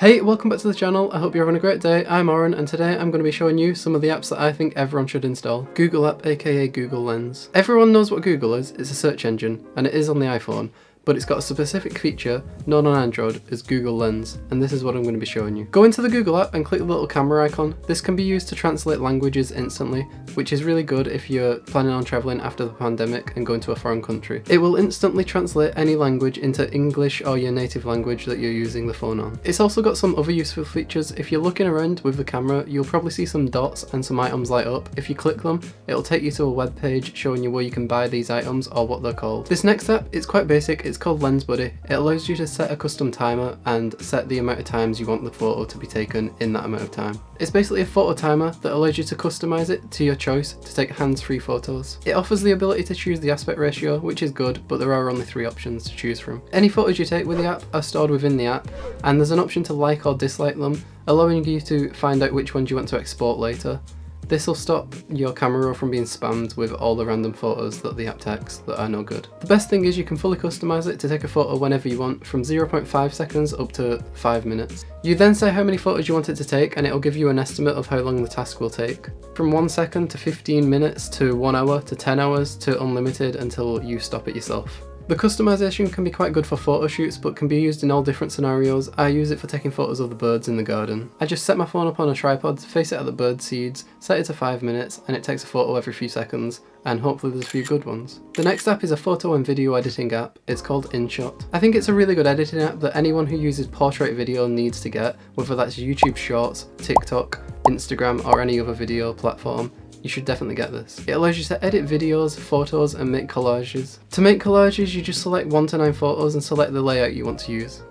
Hey, welcome back to the channel. I hope you're having a great day. I'm Oren, and today I'm going to be showing you some of the apps that I think everyone should install. Google app, aka Google Lens. Everyone knows what Google is. It's a search engine, and it is on the iPhone, but it's got a specific feature known on Android as Google Lens, and this is what I'm going to be showing you. Go into the Google app and click the little camera icon. This can be used to translate languages instantly, which is really good if you're planning on traveling after the pandemic and going to a foreign country. It will instantly translate any language into English or your native language that you're using the phone on. It's also got some other useful features. If you're looking around with the camera, you'll probably see some dots and some items light up. If you click them, it'll take you to a web page showing you where you can buy these items or what they're called. This next app, it's quite basic. It's called Lens Buddy. It allows you to set a custom timer and set the amount of times you want the photo to be taken in that amount of time. It's basically a photo timer that allows you to customize it to your choice to take hands-free photos. It offers the ability to choose the aspect ratio, which is good, but there are only 3 options to choose from. Any photos you take with the app are stored within the app, and there's an option to like or dislike them, allowing you to find out which ones you want to export later. This will stop your camera roll from being spammed with all the random photos that the app takes that are no good. The best thing is you can fully customize it to take a photo whenever you want, from 0.5 seconds up to 5 minutes. You then say how many photos you want it to take, and it'll give you an estimate of how long the task will take. From 1 second to 15 minutes to 1 hour to 10 hours to unlimited until you stop it yourself. The customization can be quite good for photo shoots, but can be used in all different scenarios. I use it for taking photos of the birds in the garden. I just set my phone up on a tripod, face it at the bird seeds, set it to 5 minutes, and it takes a photo every few seconds, and hopefully there's a few good ones. The next app is a photo and video editing app. It's called InShot. I think it's a really good editing app that anyone who uses portrait video needs to get, whether that's YouTube Shorts, TikTok, Instagram, or any other video platform. You should definitely get this. It allows you to edit videos, photos, and make collages. To make collages, you just select 1 to 9 photos and select the layout you want to use.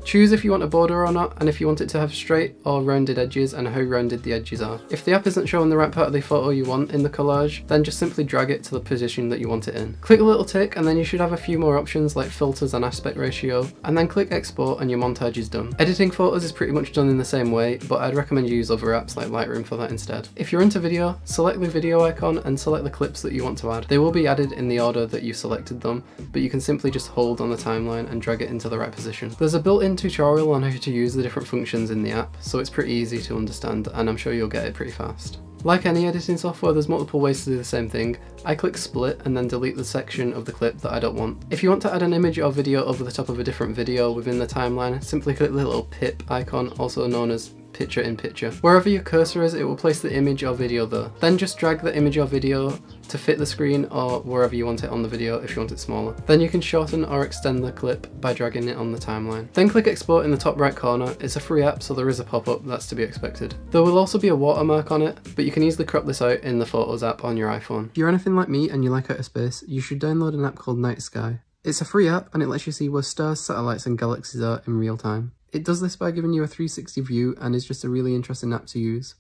Choose if you want a border or not, and if you want it to have straight or rounded edges and how rounded the edges are. If the app isn't showing the right part of the photo you want in the collage, then just simply drag it to the position that you want it in. Click the little tick, and then you should have a few more options like filters and aspect ratio, and then click export and your montage is done. Editing photos is pretty much done in the same way, but I'd recommend you use other apps like Lightroom for that instead. If you're into video, select the video icon and select the clips that you want to add. They will be added in the order that you selected them, but you can simply just hold on the timeline and drag it into the right position. There's a built-in tutorial on how to use the different functions in the app, so it's pretty easy to understand, and I'm sure you'll get it pretty fast. Like any editing software, there's multiple ways to do the same thing. I click split and then delete the section of the clip that I don't want. If you want to add an image or video over the top of a different video within the timeline, simply click the little pip icon, also known as picture in picture. Wherever your cursor is, it will place the image or video there. Then just drag the image or video to fit the screen or wherever you want it on the video if you want it smaller. Then you can shorten or extend the clip by dragging it on the timeline. Then click export in the top right corner. It's a free app, so there is a pop-up, that's to be expected. There will also be a watermark on it, but you can easily crop this out in the Photos app on your iPhone. If you're anything like me and you like outer space, you should download an app called Night Sky. It's a free app and it lets you see where stars, satellites and galaxies are in real time. It does this by giving you a 360 view and is just a really interesting app to use.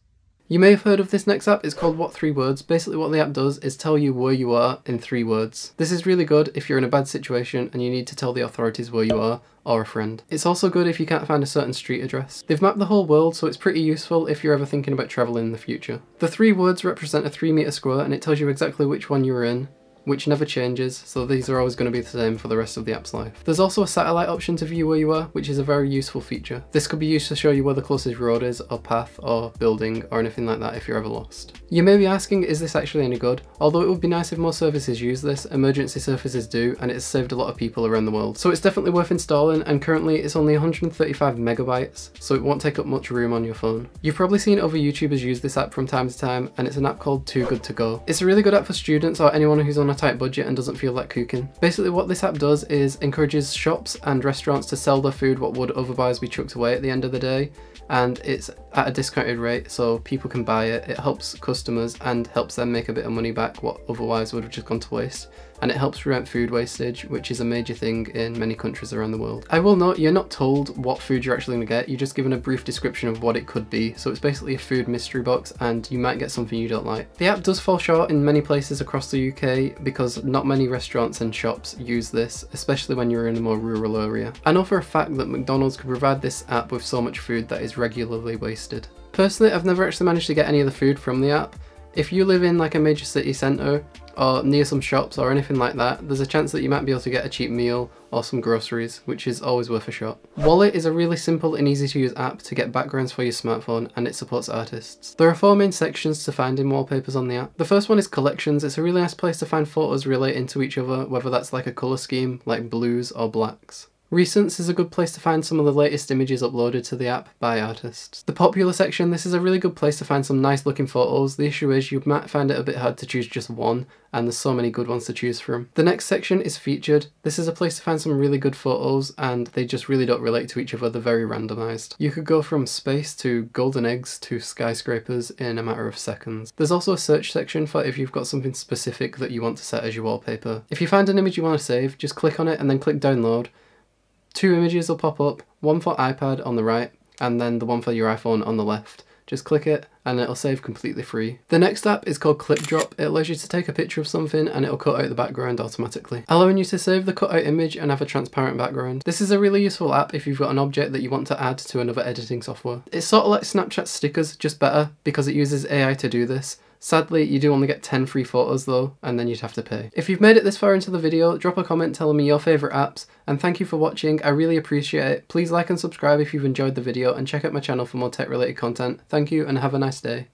You may have heard of this next app. It's called What 3 Words. Basically what the app does is tell you where you are in 3 words. This is really good if you're in a bad situation and you need to tell the authorities where you are, or a friend. It's also good if you can't find a certain street address. They've mapped the whole world, so it's pretty useful if you're ever thinking about travelling in the future. The 3 words represent a 3-meter square and it tells you exactly which one you're in, which never changes, so these are always going to be the same for the rest of the app's life. There's also a satellite option to view where you are, which is a very useful feature. This could be used to show you where the closest road is, or path, or building, or anything like that if you're ever lost. You may be asking, is this actually any good? Although it would be nice if more services use this, emergency services do, and it's saved a lot of people around the world. So it's definitely worth installing, and currently it's only 135 megabytes, so it won't take up much room on your phone. You've probably seen other YouTubers use this app from time to time, and it's an app called Too Good To Go. It's a really good app for students or anyone who's on a tight budget and doesn't feel like cooking. Basically what this app does is encourages shops and restaurants to sell their food what would otherwise be chucked away at the end of the day, and it's at a discounted rate so people can buy it. It helps customers and helps them make a bit of money back what otherwise would have just gone to waste, and it helps prevent food wastage, which is a major thing in many countries around the world. I will note, you're not told what food you're actually going to get, you're just given a brief description of what it could be, so it's basically a food mystery box and you might get something you don't like. The app does fall short in many places across the UK because not many restaurants and shops use this, especially when you're in a more rural area. I know for a fact that McDonald's could provide this app with so much food that is regularly wasted. Personally, I've never actually managed to get any of the food from the app. If you live in like a major city centre, or near some shops or anything like that, there's a chance that you might be able to get a cheap meal or some groceries, which is always worth a shot. Wallet is a really simple and easy to use app to get backgrounds for your smartphone, and it supports artists. There are 4 main sections to finding wallpapers on the app. The first one is collections. It's a really nice place to find photos relating to each other, whether that's like a colour scheme, like blues or blacks. Recents is a good place to find some of the latest images uploaded to the app by artists. The popular section, this is a really good place to find some nice looking photos. The issue is you might find it a bit hard to choose just one, and there's so many good ones to choose from. The next section is featured. This is a place to find some really good photos, and they just really don't relate to each other, they're very randomised. You could go from space to golden eggs to skyscrapers in a matter of seconds. There's also a search section for if you've got something specific that you want to set as your wallpaper. If you find an image you want to save, just click on it and then click download. 2 images will pop up, one for iPad on the right and then the one for your iPhone on the left. Just click it and it'll save completely free. The next app is called Clip Drop. It allows you to take a picture of something and it'll cut out the background automatically, allowing you to save the cut out image and have a transparent background. This is a really useful app if you've got an object that you want to add to another editing software. It's sort of like Snapchat stickers, just better, because it uses AI to do this. Sadly, you do only get 10 free photos though, and then you'd have to pay. If you've made it this far into the video, drop a comment telling me your favourite apps, and thank you for watching, I really appreciate it. Please like and subscribe if you've enjoyed the video, and check out my channel for more tech related content. Thank you and have a nice day.